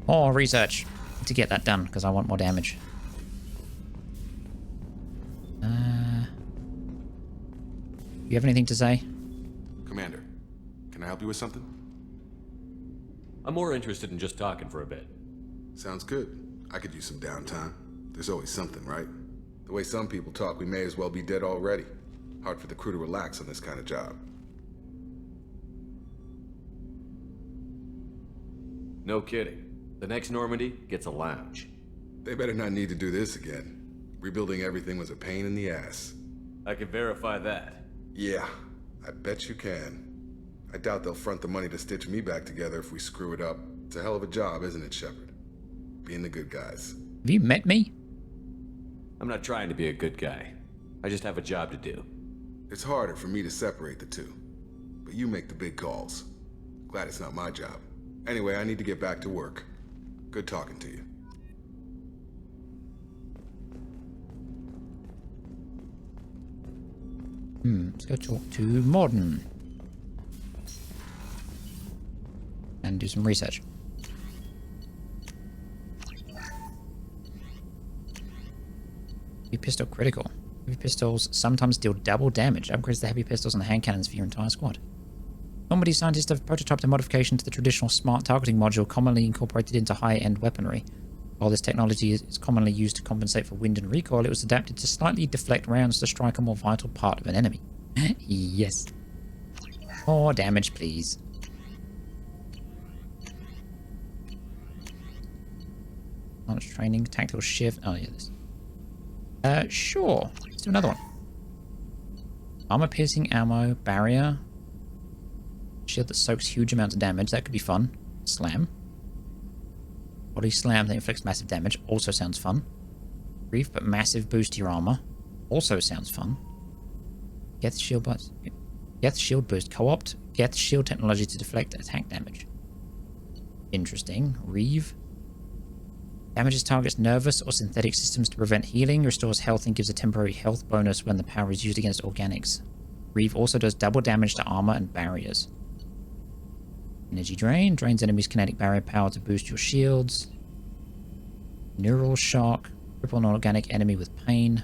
More research to get that done, because I want more damage. You have anything to say? Commander, can I help you with something? I'm more interested in just talking for a bit. Sounds good. I could use some downtime. There's always something, right? The way some people talk, we may as well be dead already. Hard for the crew to relax on this kind of job. No kidding. The next Normandy gets a lounge. They better not need to do this again. Rebuilding everything was a pain in the ass. I can verify that. Yeah, I bet you can. I doubt they'll front the money to stitch me back together if we screw it up. It's a hell of a job, isn't it, Shepard? Being the good guys. Have you met me? I'm not trying to be a good guy. I just have a job to do. It's harder for me to separate the two. But you make the big calls. Glad it's not my job. Anyway, I need to get back to work. Good talking to you. Let's go talk to Morden. And do some research. Heavy pistol critical. Heavy pistols sometimes deal double damage. Upgrades the heavy pistols and the hand cannons for your entire squad. Normandy scientists have prototyped a modification to the traditional smart targeting module commonly incorporated into high-end weaponry. While this technology is commonly used to compensate for wind and recoil, it was adapted to slightly deflect rounds to strike a more vital part of an enemy. Yes. More damage, please. Knowledge training, tactical shift. Oh, yeah, this. Sure. Let's do another one. Armor-piercing ammo, barrier. Shield that soaks huge amounts of damage. That could be fun. Slam. Body slam that inflicts massive damage. Also sounds fun. Brief but massive boost to your armor. Also sounds fun. Get the shield boost. Get the shield boost. Co-opt. Get the shield technology to deflect attack damage. Interesting. Reeve. Damages targets nervous or synthetic systems to prevent healing. Restores health and gives a temporary health bonus when the power is used against organics. Reeve also does double damage to armor and barriers. Energy drain. Drains enemies' kinetic barrier power to boost your shields. Neural shock. Cripple an organic enemy with pain.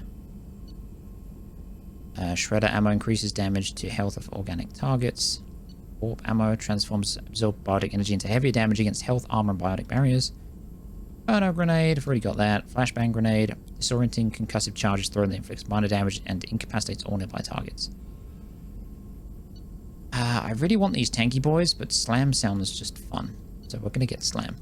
Shredder ammo increases damage to health of organic targets. Warp ammo transforms absorbed biotic energy into heavier damage against health, armor, and biotic barriers. Burno grenade. I've already got that. Flashbang grenade. Disorienting concussive charges thrown that inflicts minor damage and incapacitates all nearby targets. I really want these tanky boys, but Slam sounds just fun. So we're going to get Slam.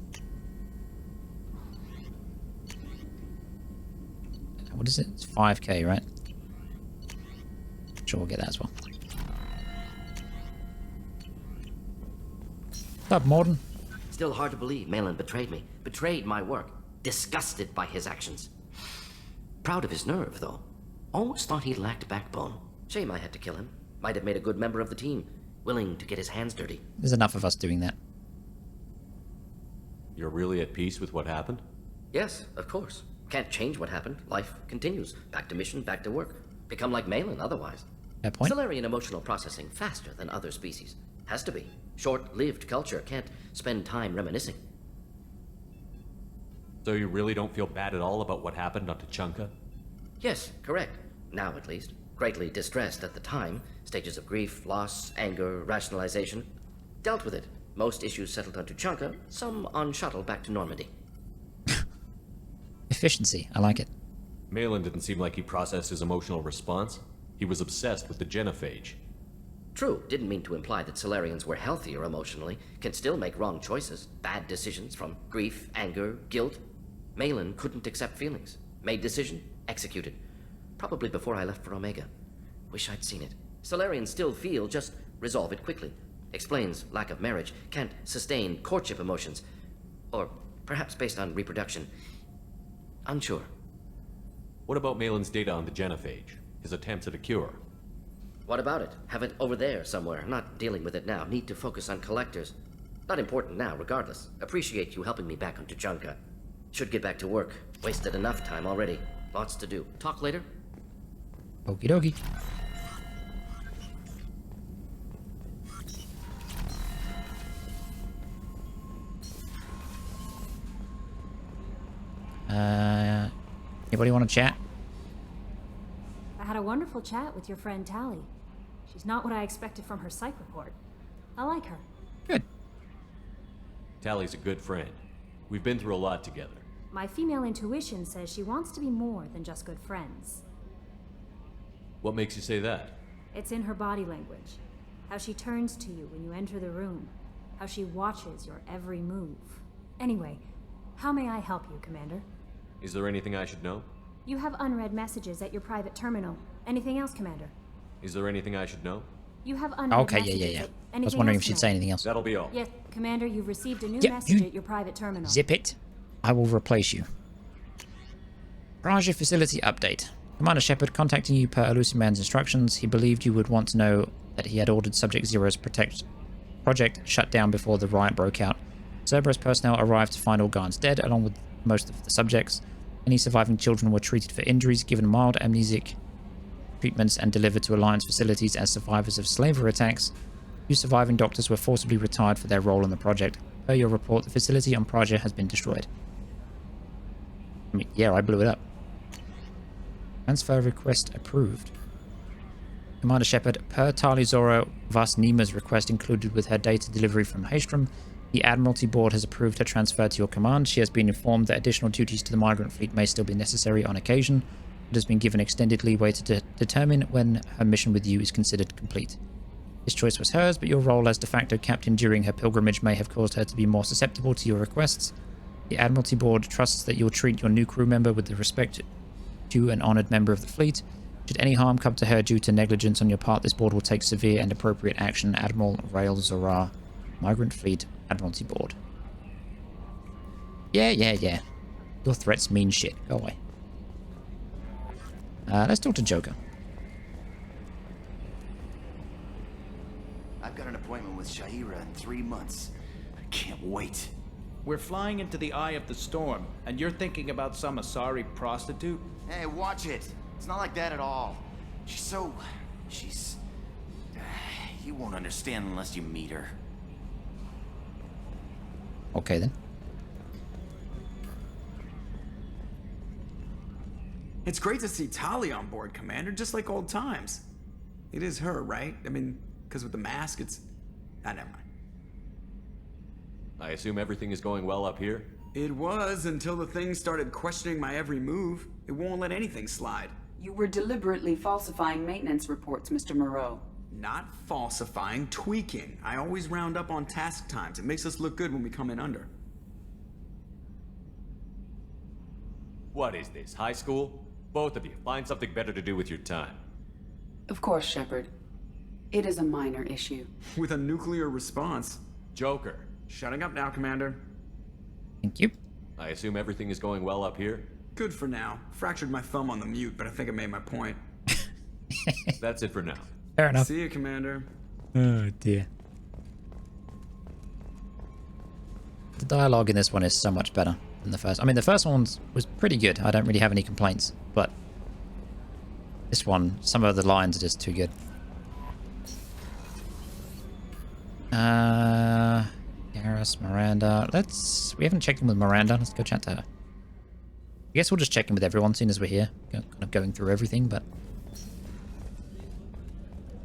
What is it? It's 5k, right? Sure, we'll get that as well. What's up, Morden? Still hard to believe Malin betrayed me. Betrayed my work. Disgusted by his actions. Proud of his nerve, though. Almost thought he lacked backbone. Shame I had to kill him. Might have made a good member of the team. Willing to get his hands dirty. There's enough of us doing that. You're really at peace with what happened? Yes, of course. Can't change what happened. Life continues. Back to mission, back to work. Become like Malin otherwise. Fair point. Solarian emotional processing faster than other species. Has to be. Short-lived culture can't spend time reminiscing. So you really don't feel bad at all about what happened on Tuchanka? Yes, correct. Now at least. Greatly distressed at the time. Stages of grief, loss, anger, rationalization. Dealt with it. Most issues settled on Tuchanka, some on shuttle back to Normandy. Efficiency. I like it. Malin didn't seem like he processed his emotional response. He was obsessed with the genophage. True, didn't mean to imply that Solarians were healthier emotionally, can still make wrong choices, bad decisions from grief, anger, guilt. Malin couldn't accept feelings. Made decision, executed. Probably before I left for Omega. Wish I'd seen it. Solarians still feel, just resolve it quickly. Explains lack of marriage, can't sustain courtship emotions. Or perhaps based on reproduction. Unsure. What about Malin's data on the genophage? His attempts at a cure? What about it? Have it over there somewhere. Not dealing with it now. Need to focus on collectors. Not important now, regardless. Appreciate you helping me back on Tuchanka. Should get back to work. Wasted enough time already. Lots to do. Talk later? Okie dokie. Anybody want to chat? I had a wonderful chat with your friend Tally. She's not what I expected from her psych report. I like her. Good. Tally's a good friend. We've been through a lot together. My female intuition says she wants to be more than just good friends. What makes you say that? It's in her body language. How she turns to you when you enter the room. How she watches your every move. Anyway, how may I help you, Commander? Is there anything I should know? You have unread messages at your private terminal. Anything else, Commander? Is there anything I should know? You have unread Okay, messages yeah. at... I was wondering if else, she'd say Commander? anything else. That'll be all. Yes, Commander, you've received a new Yeah, message you- at your private terminal. Zip it. I will replace you. Raja facility update. Commander Shepard contacting you per Elusive Man's instructions. He believed you would want to know that he had ordered Subject Zero's project shut down before the riot broke out. Cerberus personnel arrived to find all guards dead, along with most of the subjects. Any surviving children were treated for injuries, given mild amnesic treatments, and delivered to Alliance facilities as survivors of slavery attacks. 2 surviving doctors were forcibly retired for their role in the project. Per your report, the facility on Praja has been destroyed. I mean, yeah, I blew it up. Transfer request approved. Commander Shepard, per Tali Zoro Vasnima's request included with her data delivery from Haestrom, the Admiralty Board has approved her transfer to your command. She has been informed that additional duties to the migrant fleet may still be necessary on occasion, but has been given extended leeway to determine when her mission with you is considered complete. This choice was hers, but your role as de facto captain during her pilgrimage may have caused her to be more susceptible to your requests. The Admiralty Board trusts that you'll treat your new crew member with the respect due an honored member of the fleet. Should any harm come to her due to negligence on your part, this board will take severe and appropriate action. Admiral Rael Zora, Migrant Fleet Admiralty Board. Yeah. Your threats mean shit. Go away. Let's talk to Joker. I've got an appointment with Shahira in 3 months. I can't wait. We're flying into the eye of the storm, and you're thinking about some Asari prostitute? Hey, watch it. It's not like that at all. She's... You won't understand unless you meet her. Okay then. It's great to see Tali on board, Commander, just like old times. It is her, right? I mean, because with the mask, it's... never mind. I assume everything is going well up here? It was until the thing started questioning my every move. It won't let anything slide. You were deliberately falsifying maintenance reports, Mr. Moreau. Not falsifying, tweaking. I always round up on task times. It makes us look good when we come in under. What is this, high school? Both of you, find something better to do with your time. Of course, Shepard. It is a minor issue. With a nuclear response. Joker, Shutting up now, Commander. Thank you. I assume everything is going well up here? Good for now. Fractured my thumb on the mute, but I think I made my point. That's it for now. Fair enough. See you, Commander. Oh dear. The dialogue in this one is so much better than the first. I mean, the first one was pretty good. I don't really have any complaints, but this one, some of the lines are just too good. Garrus, Miranda. We haven't checked in with Miranda. Let's go chat to her. I guess we'll just check in with everyone, seeing as we're here. Kind of going through everything, but...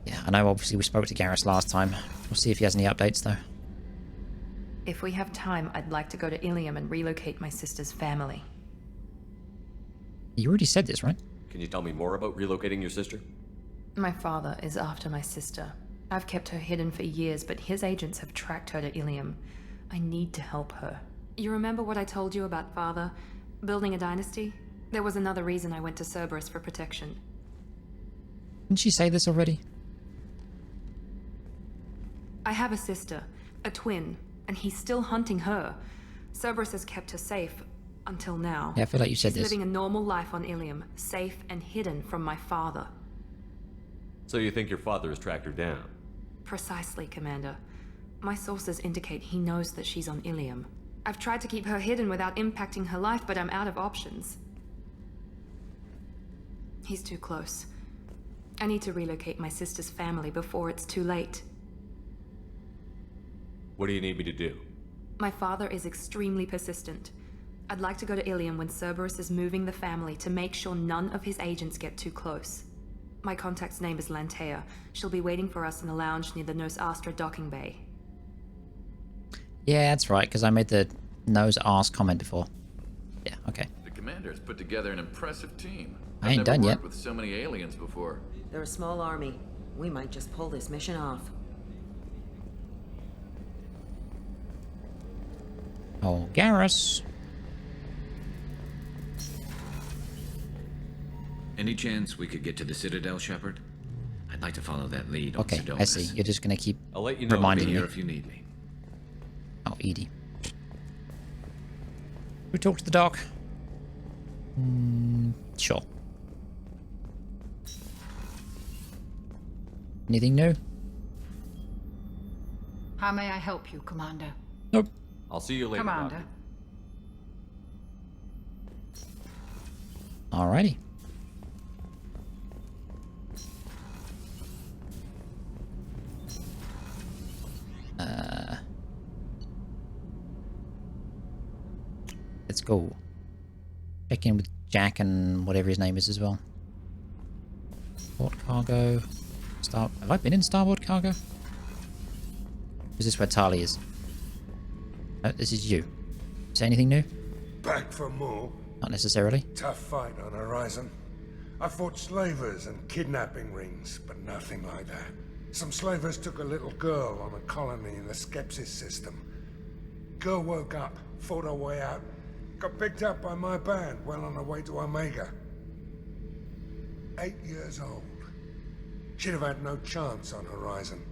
yeah, I know obviously we spoke to Garrus last time. We'll see if he has any updates, though. If we have time, I'd like to go to Ilium and relocate my sister's family. You already said this, right? Can you tell me more about relocating your sister? My father is after my sister. I've kept her hidden for years, but his agents have tracked her to Ilium. I need to help her. You remember what I told you about father? Building a dynasty? There was another reason I went to Cerberus for protection. Didn't she say this already? I have a sister, a twin, and he's still hunting her. Cerberus has kept her safe, until now. Yeah, I feel like you said She's this. living a normal life on Ilium, safe and hidden from my father. So you think your father has tracked her down? Precisely, Commander. My sources indicate he knows that she's on Ilium. I've tried to keep her hidden without impacting her life, but I'm out of options. He's too close. I need to relocate my sister's family before it's too late. What do you need me to do? My father is extremely persistent. I'd like to go to Ilium when Cerberus is moving the family to make sure none of his agents get too close. My contact's name is Lantea. She'll be waiting for us in the lounge near the Nos Astra docking bay. Yeah, that's right, because I made the nose arse comment before. Yeah, okay. The commander's put together an impressive team. I ain't I've done never yet. worked with so many aliens before. They're a small army. We might just pull this mission off. Oh, Garrus. Any chance we could get to the Citadel, Shepard? I'd like to follow that lead on Okay, Sidonis. I see. You're just gonna keep I'll let you know. I'll be reminding here me. if you need me. Oh, Edie. We talk to the doc. Sure. Anything new? How may I help you, Commander? Nope. I'll see you later, Commander. Doctor. Alrighty. Let's go. Check in with Jack and whatever his name is as well. Port cargo. Have I been in starboard cargo? Is this where Tali is? No, this is you. Say anything new? Back for more. Not necessarily. Tough fight on Horizon. I fought slavers and kidnapping rings, but nothing like that. Some slavers took a little girl on a colony in the Skepsis system. Girl woke up, fought her way out, got picked up by my band well on her way to Omega. 8 years old. She'd have had no chance on Horizon.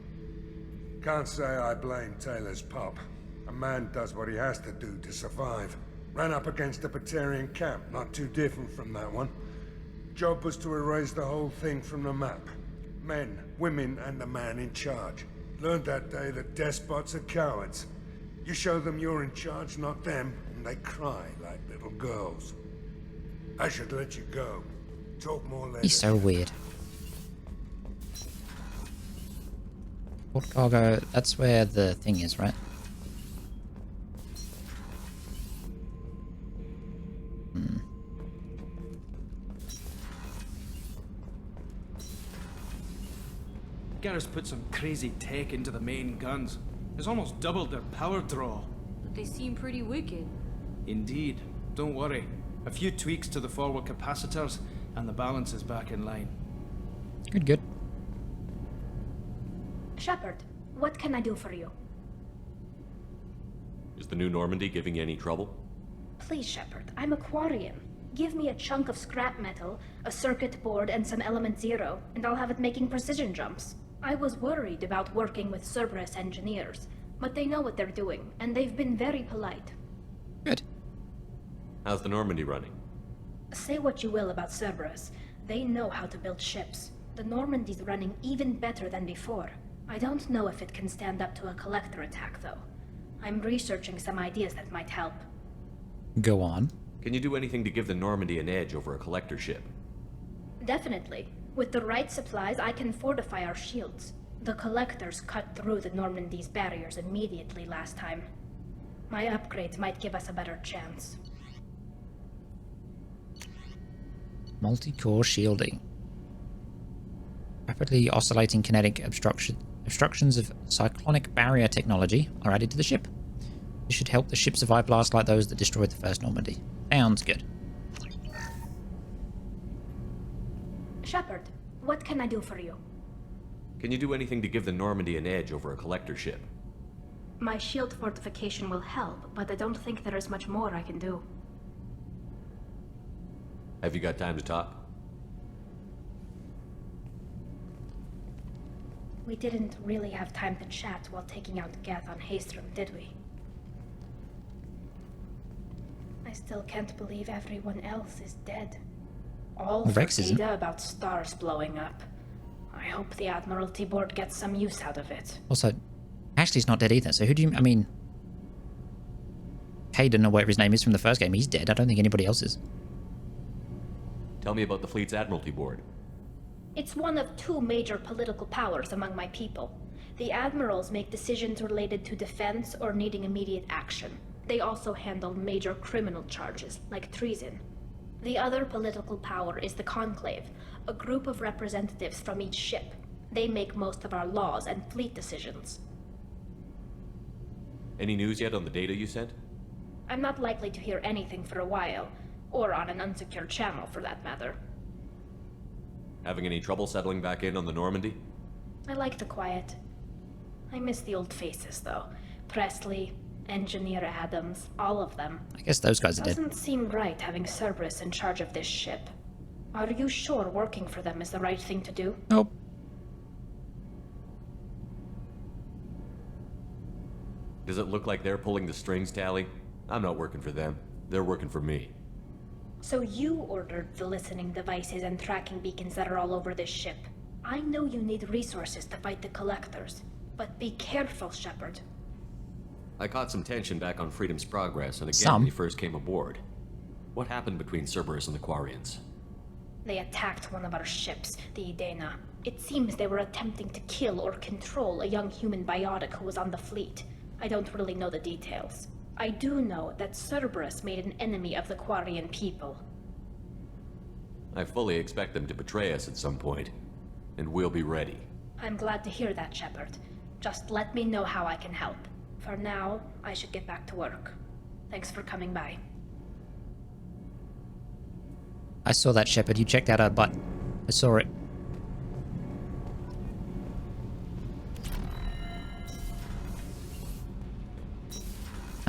Can't say I blame Taylor's pop. A man does what he has to do to survive. Ran up against a Batarian camp, not too different from that one. Job was to erase the whole thing from the map. Men, women, and the man in charge. Learned that day that despots are cowards. You show them you're in charge, not them, and they cry like little girls. I should let you go. Talk more later. He's so weird. Port cargo, that's where the thing is, right? Garrus put some crazy tech into the main guns. It's almost doubled their power draw. But they seem pretty wicked. Indeed. Don't worry. A few tweaks to the forward capacitors, and the balance is back in line. Good, good. Shepard, what can I do for you? Is the new Normandy giving you any trouble? Please, Shepard, I'm a Quarian. Give me a chunk of scrap metal, a circuit board, and some element zero, and I'll have it making precision jumps. I was worried about working with Cerberus engineers, but they know what they're doing, and they've been very polite. Good. How's the Normandy running? Say what you will about Cerberus, they know how to build ships. The Normandy's running even better than before. I don't know if it can stand up to a collector attack, though. I'm researching some ideas that might help. Go on. Can you do anything to give the Normandy an edge over a collector ship? Definitely. With the right supplies, I can fortify our shields. The collectors cut through the Normandy's barriers immediately last time. My upgrades might give us a better chance. Multi-core shielding. Rapidly oscillating kinetic obstructions of cyclonic barrier technology are added to the ship. This should help the ship survive blasts like those that destroyed the first Normandy. Sounds good. Shepard, what can I do for you? Can you do anything to give the Normandy an edge over a collector ship? My shield fortification will help, but I don't think there is much more I can do. Have you got time to talk? We didn't really have time to chat while taking out Gath on Haestrom, did we? I still can't believe everyone else is dead. All for Rex isn't. data about stars blowing up. I hope the Admiralty Board gets some use out of it. Also, Ashley's not dead either, so who do you... I mean... Hayden, or whatever his name is from the first game, he's dead. I don't think anybody else is. Tell me about the fleet's Admiralty Board. It's one of two major political powers among my people. The admirals make decisions related to defense or needing immediate action. They also handle major criminal charges, like treason. The other political power is the Conclave, a group of representatives from each ship. They make most of our laws and fleet decisions. Any news yet on the data you sent? I'm not likely to hear anything for a while, or on an unsecured channel for that matter. Having any trouble settling back in on the Normandy? I like the quiet. I miss the old faces, though. Presley, Engineer Adams, all of them. I guess those guys are dead. Doesn't seem right having Cerberus in charge of this ship. Are you sure working for them is the right thing to do? Nope. Does it look like they're pulling the strings, Tally? I'm not working for them. They're working for me. So you ordered the listening devices and tracking beacons that are all over this ship. I know you need resources to fight the Collectors, but be careful, Shepard. I caught some tension back on Freedom's Progress, and again Some. when he first came aboard. What happened between Cerberus and the Quarians? They attacked one of our ships, the Edena. It seems they were attempting to kill or control a young human biotic who was on the fleet. I don't really know the details. I do know that Cerberus made an enemy of the Quarian people. I fully expect them to betray us at some point, and we'll be ready. I'm glad to hear that, Shepard. Just let me know how I can help. For now, I should get back to work. Thanks for coming by. I saw that, Shepard. You checked out our butt. I saw it.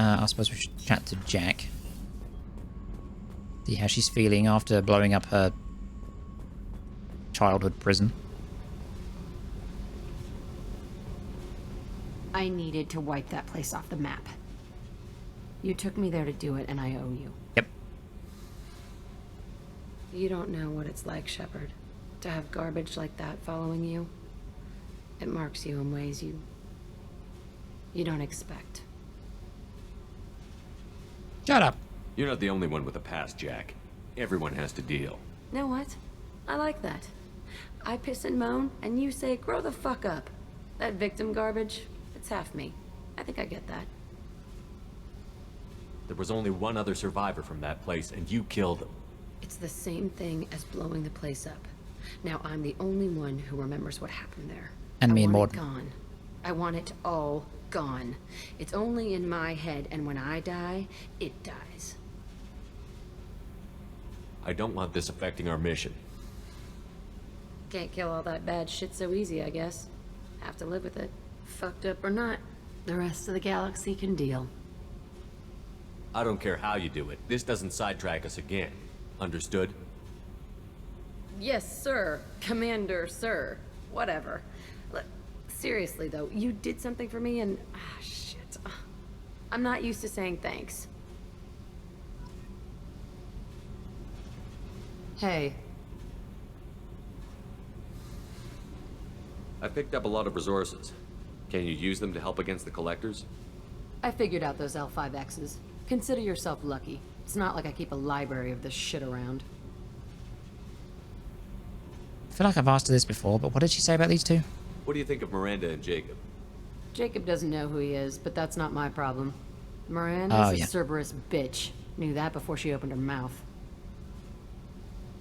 I suppose we should chat to Jack. See how she's feeling after blowing up her childhood prison. I needed to wipe that place off the map. You took me there to do it, and I owe you. Yep. You don't know what it's like, Shepard, to have garbage like that following you. It marks you in ways you don't expect. Shut up. You're not the only one with a past, Jack. Everyone has to deal. Know what? I like that. I piss and moan, and you say, grow the fuck up. That victim garbage, it's half me. I think I get that. There was only one other survivor from that place, and you killed him. It's the same thing as blowing the place up. Now I'm the only one who remembers what happened there. And me and I want Morden. it gone. I want it all gone. It's only in my head, and when I die, it dies. I don't want this affecting our mission. Can't kill all that bad shit so easy, I guess. Have to live with it. Fucked up or not, the rest of the galaxy can deal. I don't care how you do it. This doesn't sidetrack us again. Understood? Yes, sir. Commander, sir. Whatever. Look, seriously, though, you did something for me and... shit. I'm not used to saying thanks. Hey. I picked up a lot of resources. Can you use them to help against the Collectors? I figured out those L5Xs. Consider yourself lucky. It's not like I keep a library of this shit around. I feel like I've asked her this before, but what did she say about these two? What do you think of Miranda and Jacob? Jacob doesn't know who he is, but that's not my problem. Miranda's a Cerberus bitch. Knew that before she opened her mouth.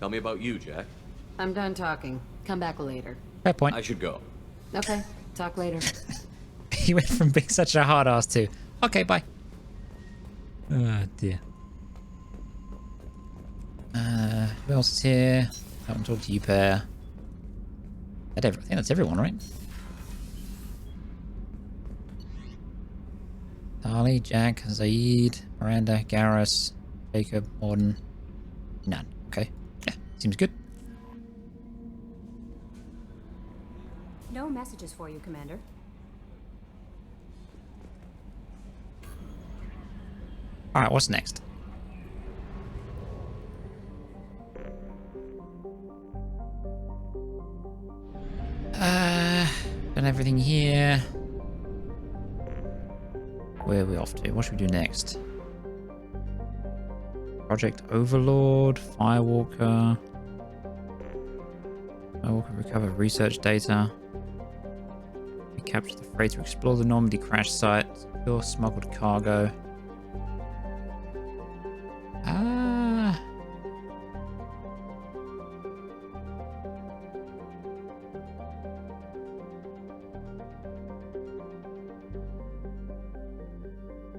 Tell me about you, Jack. I'm done talking. Come back later. Fair point. I should go. Okay, talk later. He went from being such a hard ass to, okay, bye. Oh dear. Who else is here? I want to talk to you, pair. I think that's everyone, right? Tali, Jack, Zaid, Miranda, Garrus, Jacob, Morden. None. Okay. Yeah, seems good. No messages for you, Commander. Alright, what's next? Done everything here. Where are we off to? What should we do next? Project Overlord, Firewalker. Firewalker recover research data. We capture the freighter, explore the Normandy crash site, secure smuggled cargo.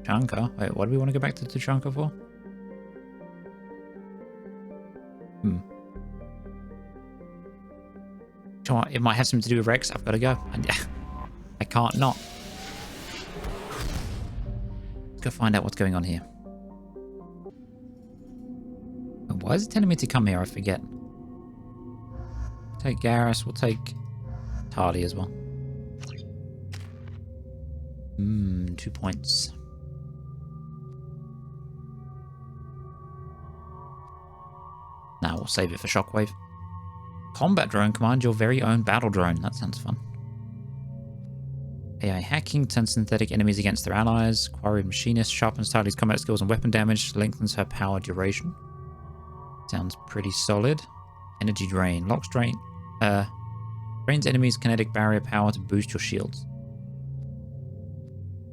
Tuchanka. Wait, what do we want to go back to Tuchanka for? It might have something to do with Rex. I've got to go. I can't not. Let's go find out what's going on here. Why is it telling me to come here? I forget. Take Garrus. We'll take Tali as well. 2 points. Now we'll save it for Shockwave. Combat drone, command your very own battle drone. That sounds fun. AI hacking turns synthetic enemies against their allies. Quarry machinist sharpens Tali's combat skills and weapon damage. Lengthens her power duration. Sounds pretty solid. Energy drain. Locks drain. Drains enemies' kinetic barrier power to boost your shields.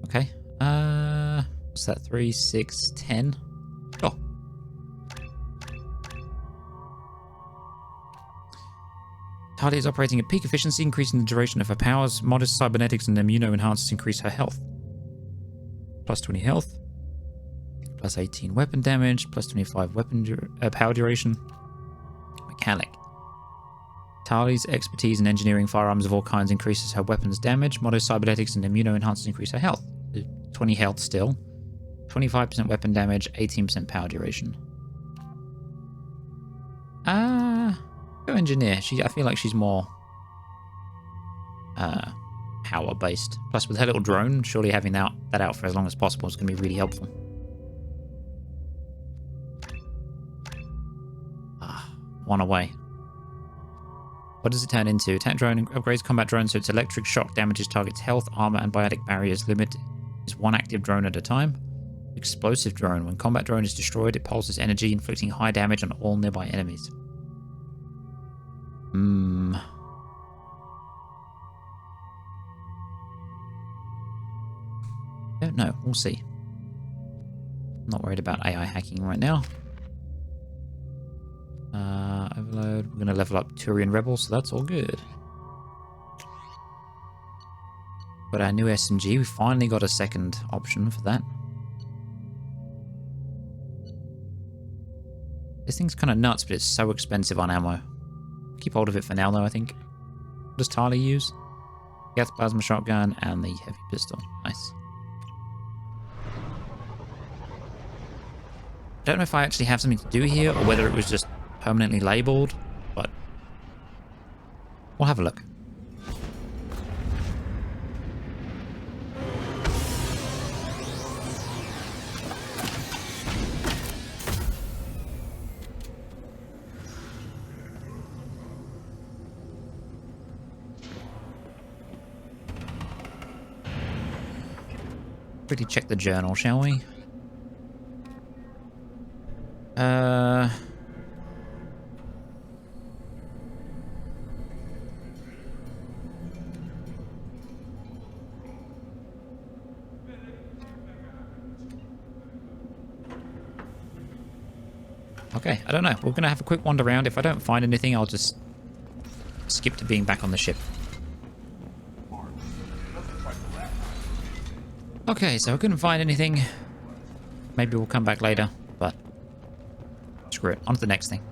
Okay. What's that? 3, 6, 10. Oh. Tali is operating at peak efficiency, increasing the duration of her powers. Modest cybernetics and immuno-enhancers increase her health. Plus 20 health. Plus 18 weapon damage. Plus 25 weapon power duration. Mechanic. Tali's expertise in engineering firearms of all kinds increases her weapons damage. Modest cybernetics and immuno-enhancers increase her health. 20 health still. 25% weapon damage. 18% power duration. Go engineer. I feel like she's more power based. Plus with her little drone, surely having that out for as long as possible is going to be really helpful. One away. What does it turn into? Attack drone upgrades combat drone so its electric shock damages targets health, armor, and biotic barriers. Limit is 1 active drone at a time. Explosive drone. When combat drone is destroyed, it pulses energy, inflicting high damage on all nearby enemies. Don't know. We'll see. Not worried about AI hacking right now. Overload. We're going to level up Turian Rebel, so that's all good. Got our new SMG. We finally got a second option for that. This thing's kind of nuts, but it's so expensive on ammo. Keep hold of it for now, though, I think. What does Tali use? Gas plasma shotgun and the heavy pistol. Nice. I don't know if I actually have something to do here or whether it was just permanently labeled, but we'll have a look. Quickly check the journal, shall we? Okay, I don't know. We're gonna have a quick wander around. If I don't find anything, I'll just skip to being back on the ship. Okay, so I couldn't find anything. Maybe we'll come back later, but screw it. On to the next thing.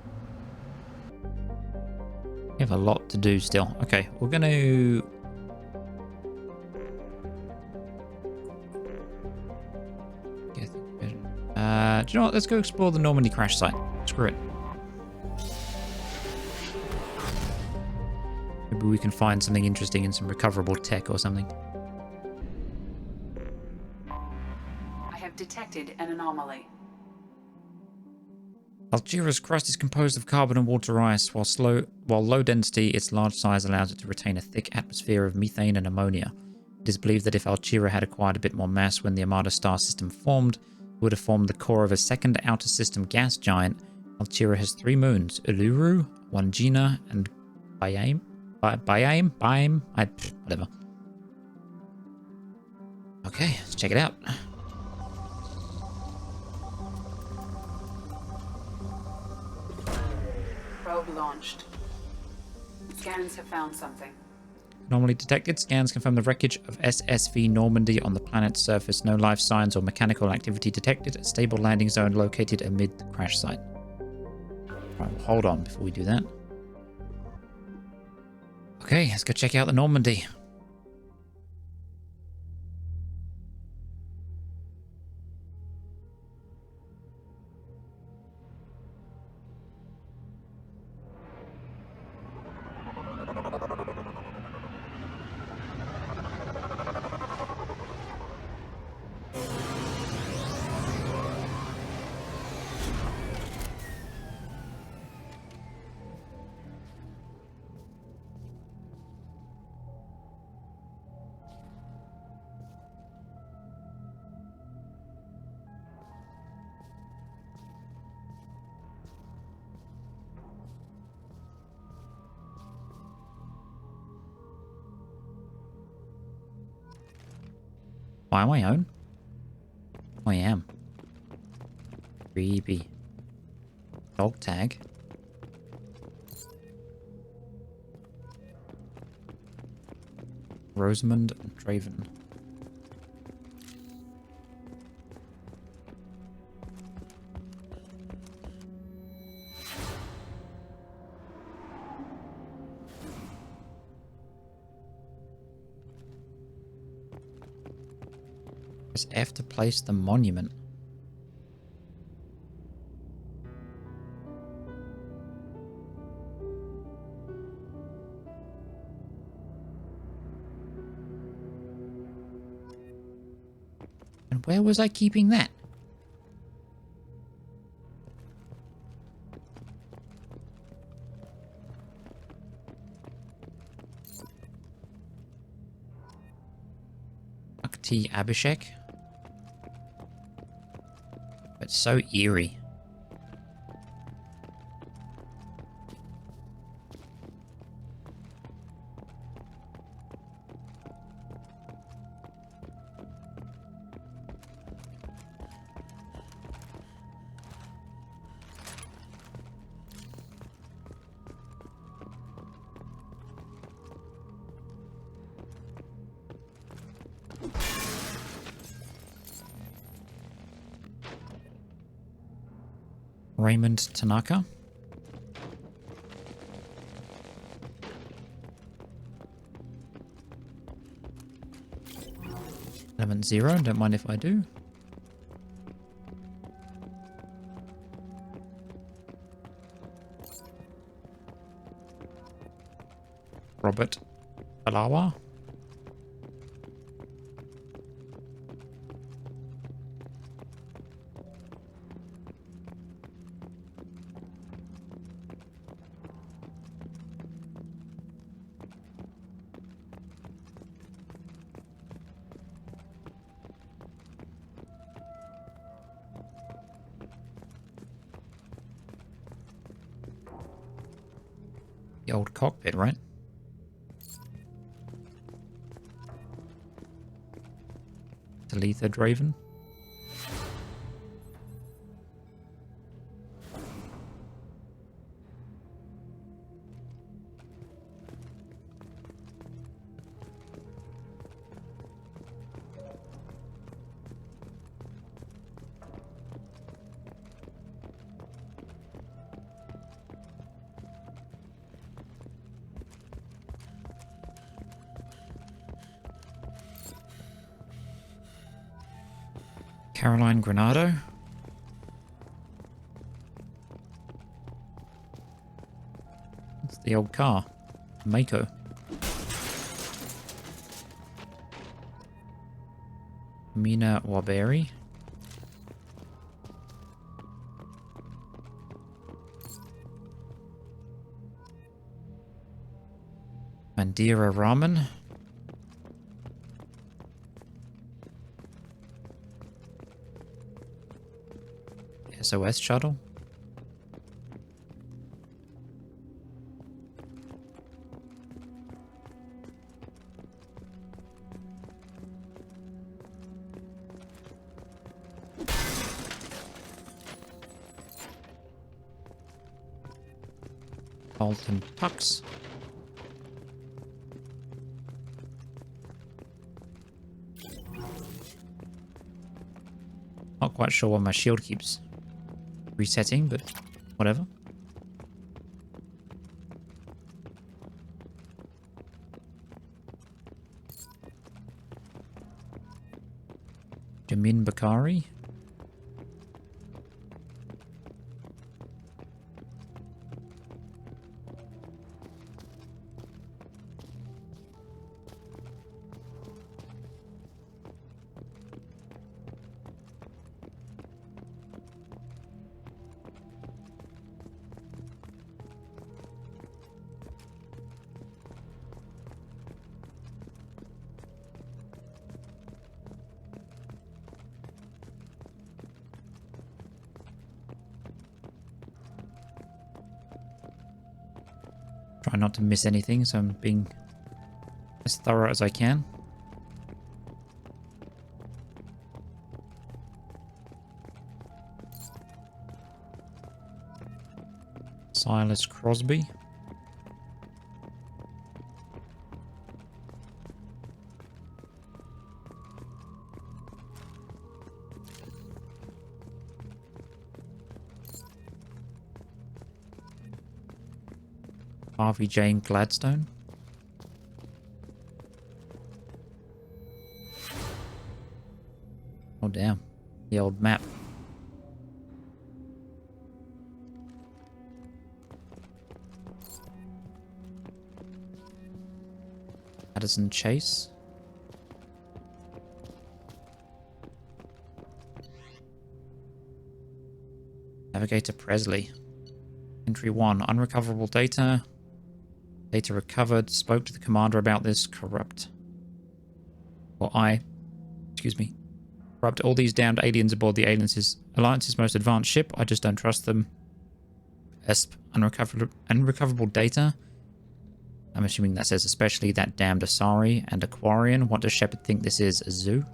We have a lot to do still. Okay, we're going to... do you know what? Let's go explore the Normandy crash site. Screw it. Maybe we can find something interesting in some recoverable tech or something. Detected an anomaly. Algera's crust is composed of carbon and water ice. While low density, its large size allows it to retain a thick atmosphere of methane and ammonia. It is believed that if Algera had acquired a bit more mass when the Armada star system formed, it would have formed the core of a second outer system gas giant. Algera has 3 moons: Uluru, Wangina, and Bayam? Whatever. Okay, let's check it out. Probe launched. Scans have found something. Anomaly detected. Scans confirm the wreckage of SSV Normandy on the planet's surface. No life signs or mechanical activity detected. A stable landing zone located amid the crash site. Right, well, hold on before we do that. Okay, let's go check out the Normandy. Why am I own? I am. Creepy. Dog tag. Rosamund and Draven. Press F to place the monument. And where was I keeping that? T. Abhishek. It's so eerie. Raymond Tanaka. Element 0, don't mind if I do. Robert Alawa. The old cockpit, right? Talitha Draven. Caroline Granado. It's the old car. Mako. Mina Waberi. Mandira Raman. SOS shuttle. Alton Tux. Not quite sure why my shield keeps resetting, but whatever. Jamin Bakari. Try not to miss anything, so I'm being as thorough as I can. Silas Crosby. Harvey Jane Gladstone. Oh damn, the old map. Addison Chase. Navigator Presley. Entry 1. Unrecoverable data. Data recovered. Spoke to the commander about this. Corrupt. Excuse me. Corrupt all these damned aliens aboard the Alliance's most advanced ship. I just don't trust them. ESP. Unrecoverable data. I'm assuming that says especially that damned Asari and Aquarian. What does Shepard think this is? A zoo?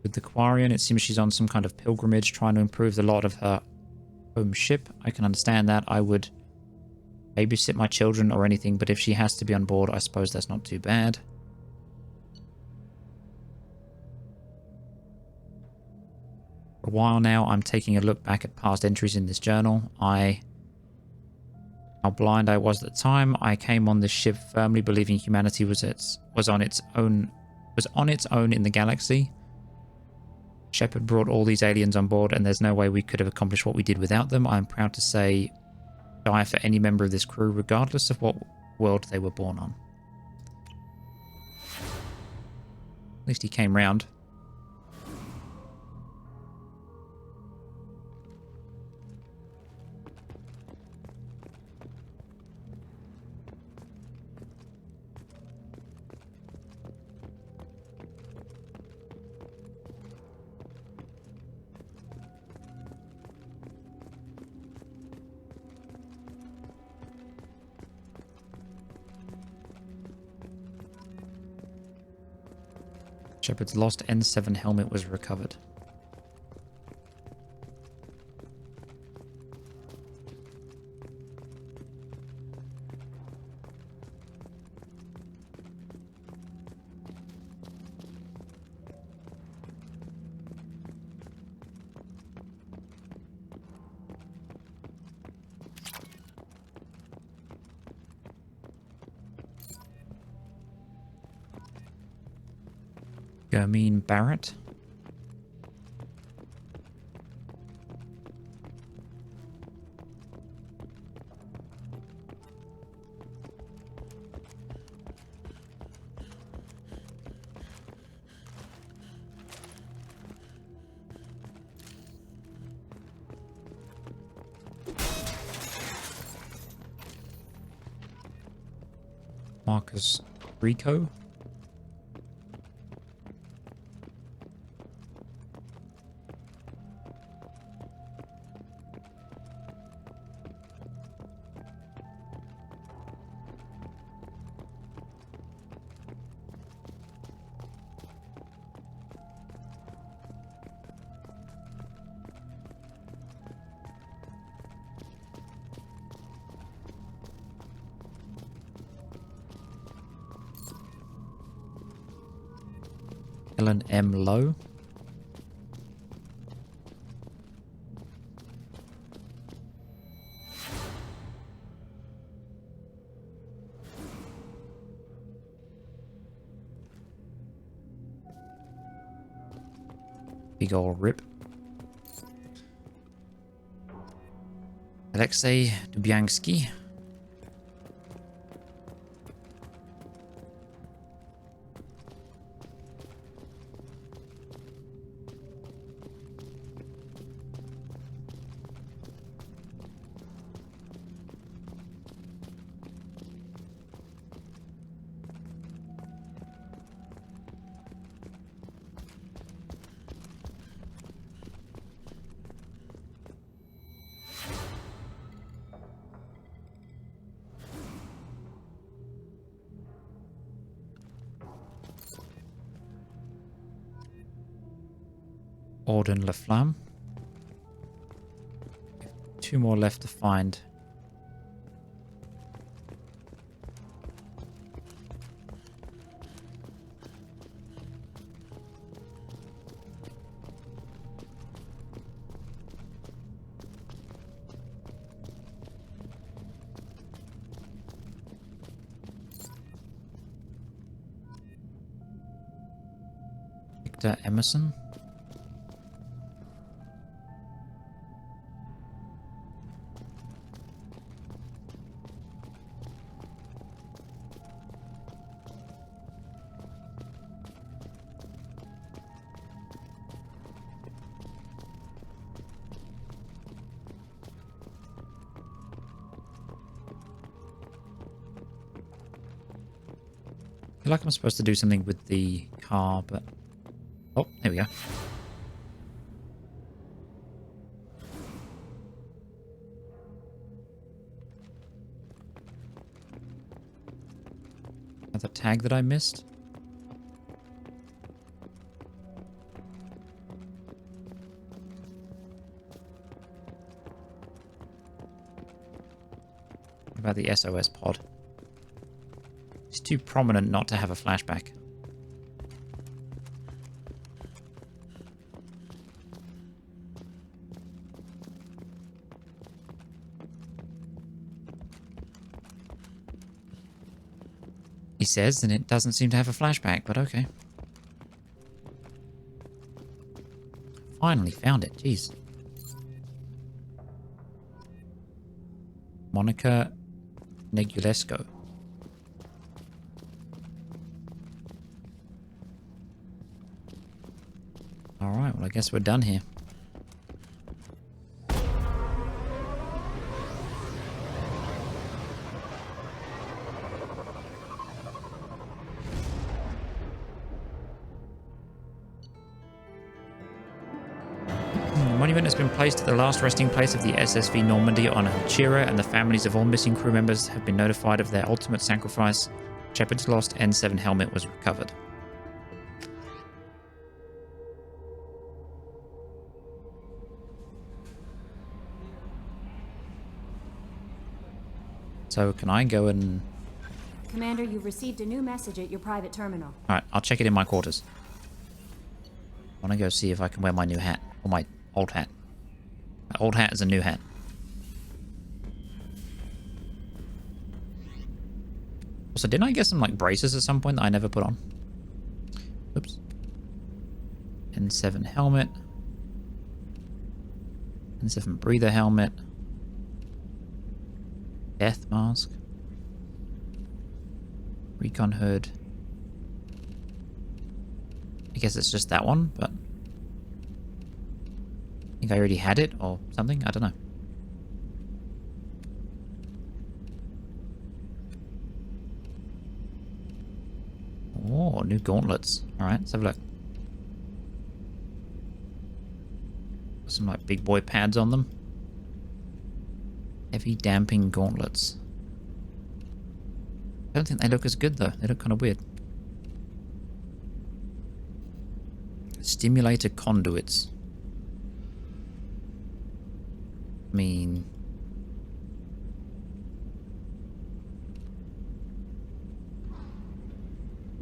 With the Aquarian, it seems she's on some kind of pilgrimage trying to improve the lot of her home ship. I can understand that. I would babysit my children or anything, but if she has to be on board, I suppose that's not too bad. For a while now, I'm taking a look back at past entries in this journal. How blind I was at the time. I came on this ship firmly believing humanity was on its own in the galaxy. Shepard brought all these aliens on board, and there's no way we could have accomplished what we did without them. I'm proud to say, die for any member of this crew, regardless of what world they were born on. At least he came round. Shepard's lost N7 helmet was recovered. Gurmeen Barrett. Marcus Rico. Helen M. Lowe. Big ol' rip. Alexei Dubyansky. Auden Laflamme. Two more left to find. Victor Emerson. I feel like I'm supposed to do something with the car, but... Oh, there we go. Another tag that I missed. What about the SOS pod? It's too prominent not to have a flashback. He says, and it doesn't seem to have a flashback, but okay. Finally found it, jeez. Monica Negulesco. Alright, well I guess we're done here. The monument has been placed at the last resting place of the SSV Normandy on Alchira, and the families of all missing crew members have been notified of their ultimate sacrifice. Shepard's lost N7 helmet was recovered. So can I go and... Commander, you've received a new message at your private terminal. Alright, I'll check it in my quarters. I want to go see if I can wear my new hat. Or my old hat. My old hat is a new hat. Also, didn't I get some like braces at some point that I never put on? Oops. N7 helmet. N7 breather helmet. Death mask. Recon hood. I guess it's just that one, but I think I already had it or something. I don't know. Oh, new gauntlets. Alright, let's have a look. Some like big boy pads on them. Heavy damping gauntlets. I don't think they look as good though. They look kind of weird. Stimulator conduits. I mean...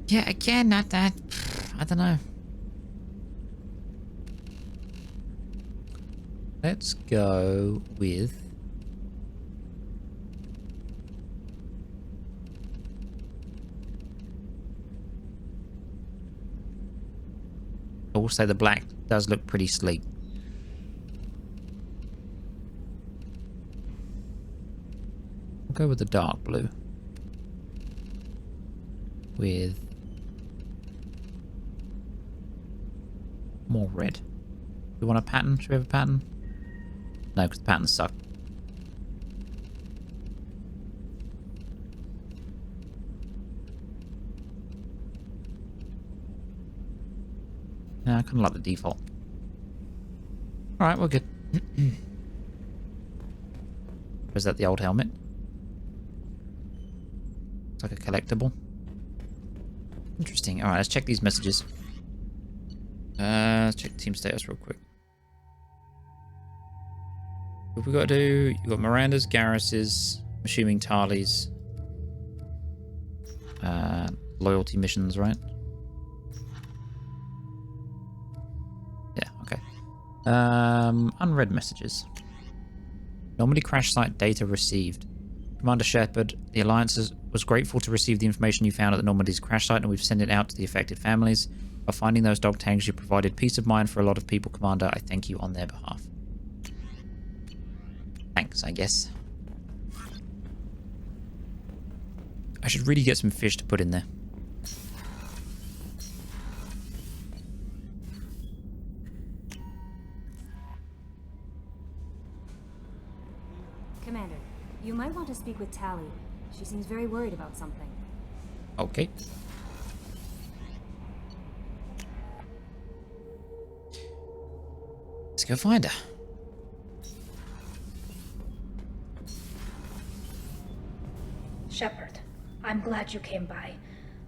yeah, again, not that... I don't know. Let's go with... I will say the black does look pretty sleek. We'll go with the dark blue. With more red. Do we want a pattern? Should we have a pattern? No, because the patterns suck. No, I kind of like the default. Alright, we're good. Was that the old helmet? It's like a collectible. Interesting. Alright, let's check these messages. Let's check team status real quick. What we got to do? You got Miranda's, Garrus's, I'm assuming Tali's. Loyalty missions, right? Yeah, okay. Unread messages. Normandy crash site data received. Commander Shepard, the Alliance was grateful to receive the information you found at the Normandy's crash site, and we've sent it out to the affected families. By finding those dog tanks, you provided peace of mind for a lot of people, Commander. I thank you on their behalf. Thanks, I guess. I should really get some fish to put in there. Commander, you might want to speak with Tali. She seems very worried about something. Okay. Let's go find her. Shepard, I'm glad you came by.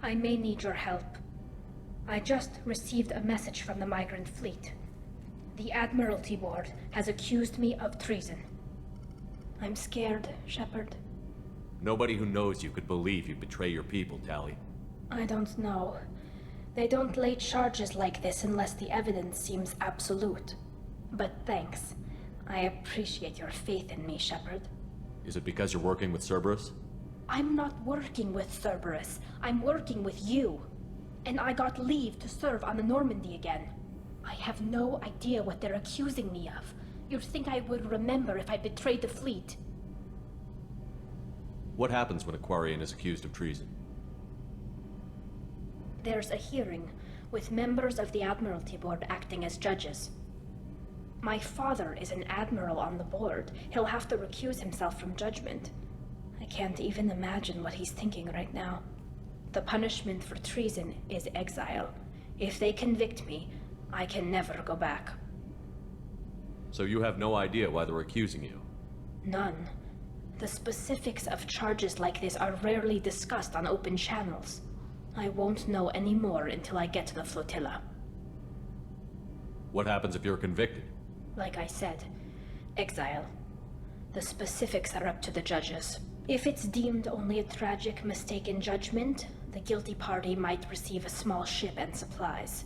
I may need your help. I just received a message from the migrant fleet. The Admiralty Board has accused me of treason. I'm scared, Shepard. Nobody who knows you could believe you'd betray your people, Tali. I don't know. They don't lay charges like this unless the evidence seems absolute. But thanks. I appreciate your faith in me, Shepard. Is it because you're working with Cerberus? I'm not working with Cerberus. I'm working with you. And I got leave to serve on the Normandy again. I have no idea what they're accusing me of. You'd think I would remember if I betrayed the fleet. What happens when a Quarian is accused of treason? There's a hearing, with members of the Admiralty Board acting as judges. My father is an admiral on the board. He'll have to recuse himself from judgment. I can't even imagine what he's thinking right now. The punishment for treason is exile. If they convict me, I can never go back. So you have no idea why they're accusing you? None. The specifics of charges like this are rarely discussed on open channels. I won't know any more until I get to the flotilla. What happens if you're convicted? Like I said, exile. The specifics are up to the judges. If it's deemed only a tragic mistake in judgment, the guilty party might receive a small ship and supplies.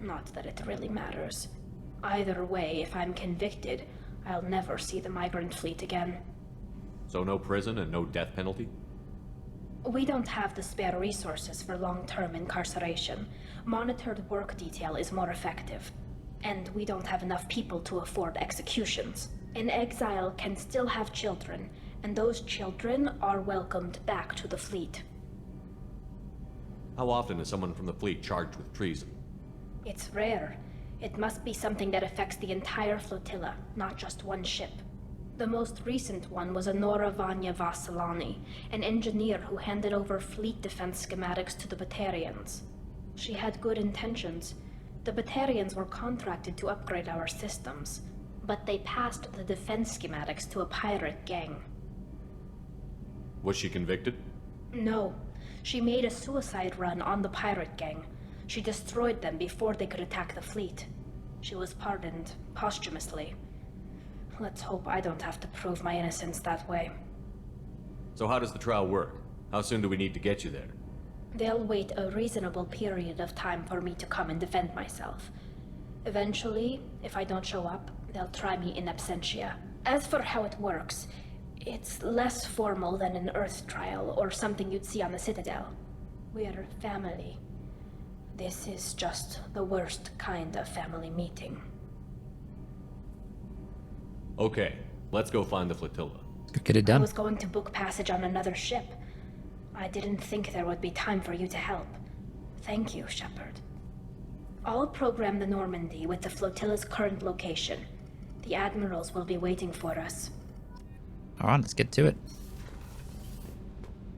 Not that it really matters. Either way, if I'm convicted, I'll never see the migrant fleet again. So no prison and no death penalty? We don't have the spare resources for long-term incarceration. Monitored work detail is more effective. And we don't have enough people to afford executions. An exile can still have children, and those children are welcomed back to the fleet. How often is someone from the fleet charged with treason? It's rare. It must be something that affects the entire flotilla, not just one ship. The most recent one was Anora Vanya Vassilani, an engineer who handed over fleet defense schematics to the Batarians. She had good intentions. The Batarians were contracted to upgrade our systems, but they passed the defense schematics to a pirate gang. Was she convicted? No. She made a suicide run on the pirate gang. She destroyed them before they could attack the fleet. She was pardoned posthumously. Let's hope I don't have to prove my innocence that way. So how does the trial work? How soon do we need to get you there? They'll wait a reasonable period of time for me to come and defend myself. Eventually, if I don't show up, They'll try me in absentia. As for how it works, it's less formal than an Earth trial or something you'd see on the Citadel. We're family. This is just the worst kind of family meeting. Okay, let's go find the flotilla. Get it I done. was going to book passage on another ship. I didn't think there would be time for you to help. Thank you, Shepard. I'll program the Normandy with the flotilla's current location. The admirals will be waiting for us. Alright, let's get to it.